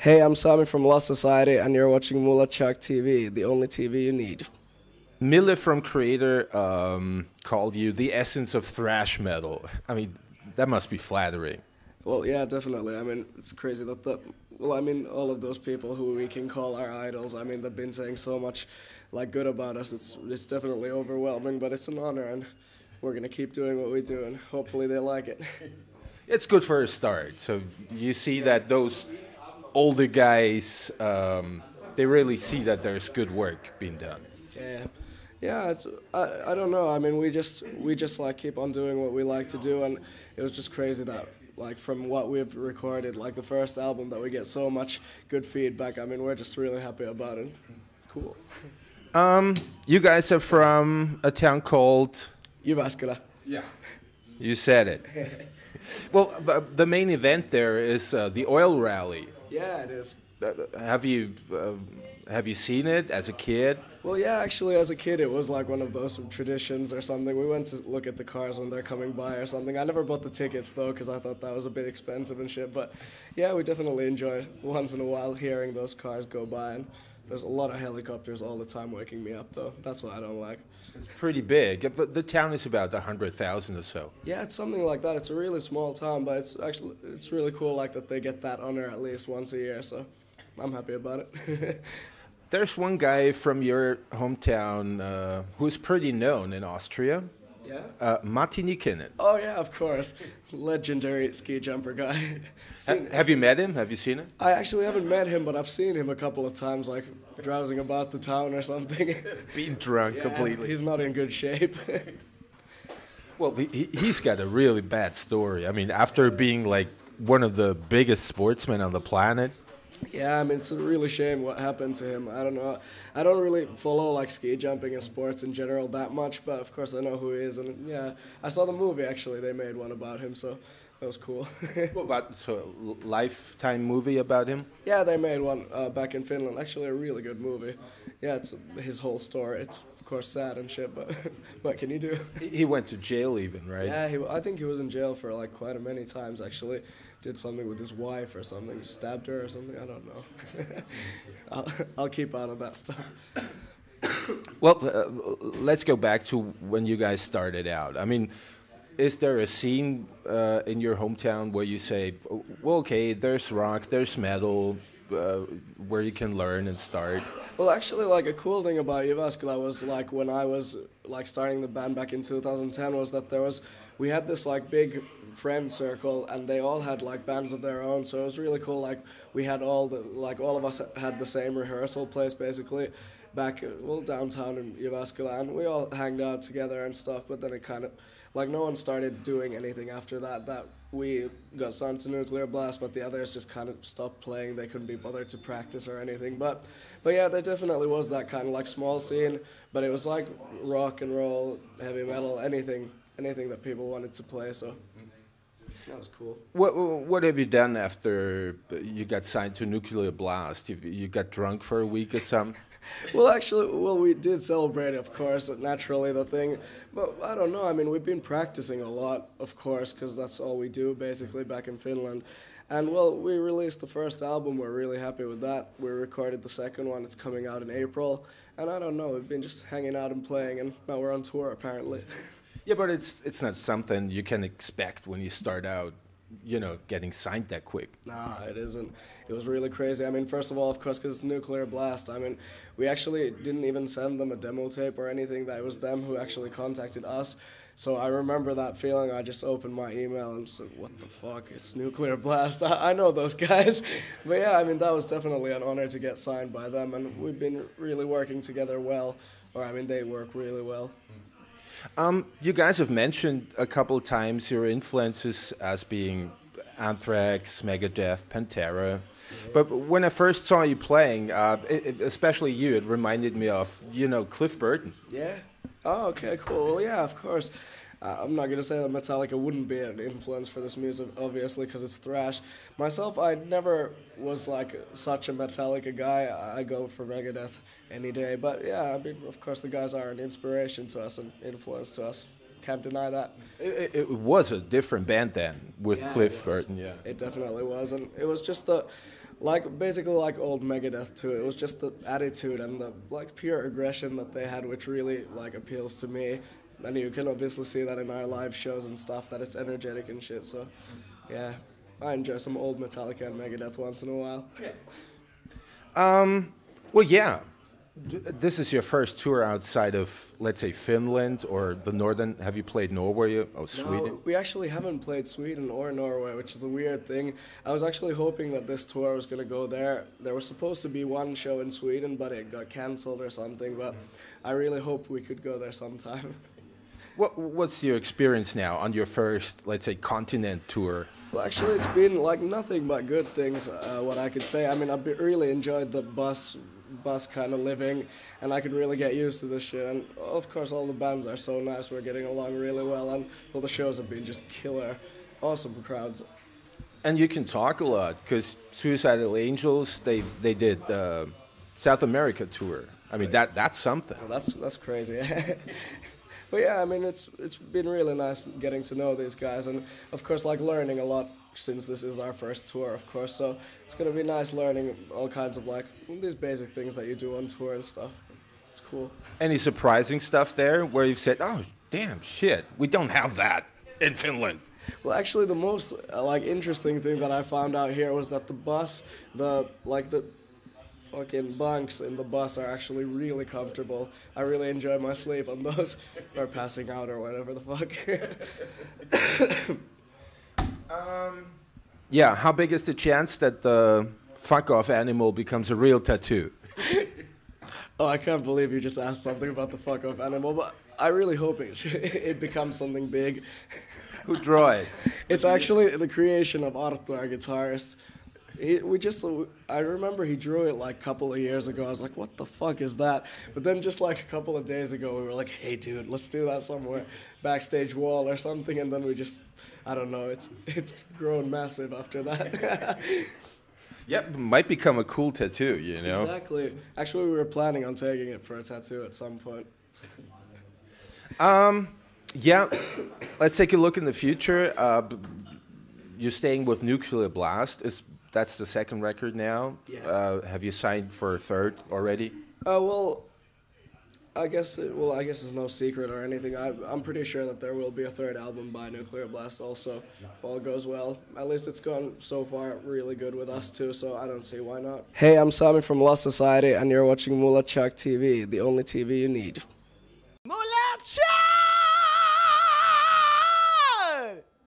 Hey, I'm Samy from Lost Society, and you're watching MULATSCHAG TV, the only TV you need. Mille from Creator called you the essence of thrash metal. I mean, that must be flattering. Well, yeah, definitely. I mean, it's crazy that all of those people who we can call our idols, I mean, they've been saying so much, good about us. It's definitely overwhelming, but it's an honor, and we're gonna keep doing what we do, and hopefully they like it. It's good for a start. So you see that those older guys, they really see that there's good work being done. Yeah, yeah. I don't know. I mean, we just keep on doing what we like to do, and it was just crazy that from what we've recorded, the first album, that we get so much good feedback. I mean, we're just really happy about it. Cool. You guys are from a town called. Jyväskylä. Yeah. You said it. Well, the main event there is the oil rally. Yeah, it is. Have you seen it as a kid? Well, yeah, actually, as a kid, it was one of those traditions or something. We went to look at the cars when they're coming by or something. I never bought the tickets, though, because I thought that was a bit expensive and shit. But, yeah, we definitely enjoy once in a while hearing those cars go by. And there's a lot of helicopters all the time waking me up, though. That's what I don't like. It's pretty big. The town is about 100,000 or so. Yeah, it's something like that. It's a really small town, but it's really cool that they get that honor at least once a year. So I'm happy about it. There's one guy from your hometown who's pretty known in Austria. Yeah. Matti Nikinen. Oh yeah, of course, legendary ski jumper guy. Have you met him? Have you seen him? I actually haven't met him, but I've seen him a couple of times, drowsing about the town or something. Being drunk completely. He's not in good shape. Well, he's got a really bad story. I mean, after being one of the biggest sportsmen on the planet. Yeah, I mean, it's a really shame what happened to him. I don't know. I don't really follow ski jumping and sports in general that much, but of course I know who he is. And yeah, I saw the movie actually. They made one about him, so that was cool. Lifetime movie about him? Yeah, they made one back in Finland. Actually, a really good movie. Yeah, it's his whole story. It's of course sad and shit, but what can you do? He went to jail even, right? Yeah, I think he was in jail for quite a many times actually. Did something with his wife or something, stabbed her or something. I don't know. I'll keep out of that stuff. Well, let's go back to when you guys started out. I mean, is there a scene in your hometown where you say, well, okay, there's rock, there's metal, where you can learn and start? Well, actually, a cool thing about Jyväskylä was when I was starting the band back in 2010 was that we had this big friend circle, and they all had bands of their own, so it was really cool. We had all of us had the same rehearsal place basically back downtown in Jyväskylä, and we all hanged out together and stuff. But then it kind of no one started doing anything after that we got signed to Nuclear Blast, but the others just kind of stopped playing. They couldn't be bothered to practice or anything. But yeah, there definitely was that kind of small scene, but it was rock and roll, heavy metal, anything that people wanted to play. So that was cool. What have you done after you got signed to Nuclear Blast? You got drunk for a week or something? Well, we did celebrate, of course, naturally, the thing. But I don't know, I mean, we've been practicing a lot, of course, because that's all we do, basically, back in Finland. And, we released the first album. We're really happy with that. We recorded the second one. It's coming out in April. And I don't know, we've been just hanging out and playing, and now we're on tour, apparently. Yeah, but it's not something you can expect when you start out, getting signed that quick. Nah, it isn't. It was really crazy. I mean, first of all, of course, because it's Nuclear Blast. I mean, we actually didn't even send them a demo tape or anything. That was them who actually contacted us. So I remember that feeling. I just opened my email and said, what the fuck? It's Nuclear Blast. I know those guys. But yeah, I mean, that was definitely an honor to get signed by them. And we've been really working together well. Or, I mean, they work really well. You guys have mentioned a couple of times your influences as being Anthrax, Megadeth, Pantera. But when I first saw you playing, especially you, it reminded me of, Cliff Burton. Yeah? Oh, okay, cool. Well, yeah, of course. I'm not going to say that Metallica wouldn't be an influence for this music, obviously, because it's thrash. Myself, I never was such a Metallica guy. I go for Megadeth any day. But yeah, I mean, of course, the guys are an inspiration to us and influence to us. Can't deny that. It was a different band then with Cliff Burton, yeah. It definitely was, and it was just the Like, basically like old Megadeth too. It was just the attitude and the, like, pure aggression that they had, which really, like, appeals to me. And you can obviously see that in our live shows and stuff, that it's energetic and shit, so, yeah. I enjoy some old Metallica and Megadeth once in a while. Well, yeah. This is your first tour outside of, let's say, Finland or the northern. Have you played Norway or Sweden? No, we actually haven't played Sweden or Norway, which is a weird thing. I was actually hoping that this tour was going to go there. There was supposed to be one show in Sweden, but it got cancelled or something. But I really hope we could go there sometime. What's your experience now on your first, let's say, continent tour? Well, actually, it's been like nothing but good things, what I could say. I mean, I've really enjoyed the bus kind of living, and I could really get used to this shit. And of course, all the bands are so nice. We're getting along really well, and all the shows have been just killer. Awesome crowds. And you can talk a lot, because Suicidal Angels, they did the South America tour. I mean, that's something. Well, that's crazy. But yeah, I mean, it's been really nice getting to know these guys, and of course, like, learning a lot since this is our first tour, of course. So it's gonna be nice learning all kinds of, like, these basic things that you do on tour and stuff. It's cool. Any surprising stuff there where you've said, "Oh, damn shit, we don't have that in Finland"? Well, actually, the most like interesting thing that I found out here was that the bus, the fucking bunks in the bus are actually really comfortable. I really enjoy my sleep on those, or passing out or whatever the fuck. Yeah, how big is the chance that the fuck off animal becomes a real tattoo? Oh, I can't believe you just asked something about the fuck off animal, but I really hope it becomes something big. Who drew it? It's actually the creation of Arto, our guitarist. I remember he drew it like a couple of years ago. I was like, what the fuck is that? But then just like a couple of days ago, we were like, hey dude, let's do that somewhere, backstage wall or something. And then we just, I don't know, it's grown massive after that. Yep, might become a cool tattoo, you know? Exactly. Actually, we were planning on taking it for a tattoo at some point. Yeah, let's take a look in the future. You're staying with Nuclear Blast. That's the second record now. Yeah. Have you signed for a third already? Well, I guess it's no secret or anything. I'm pretty sure that there will be a third album by Nuclear Blast also, if all goes well. At least it's gone so far really good with us too, so I don't see why not. Hey, I'm Samy from Lost Society, and you're watching MULATSCHAG TV, the only TV you need. MULATSCHAG!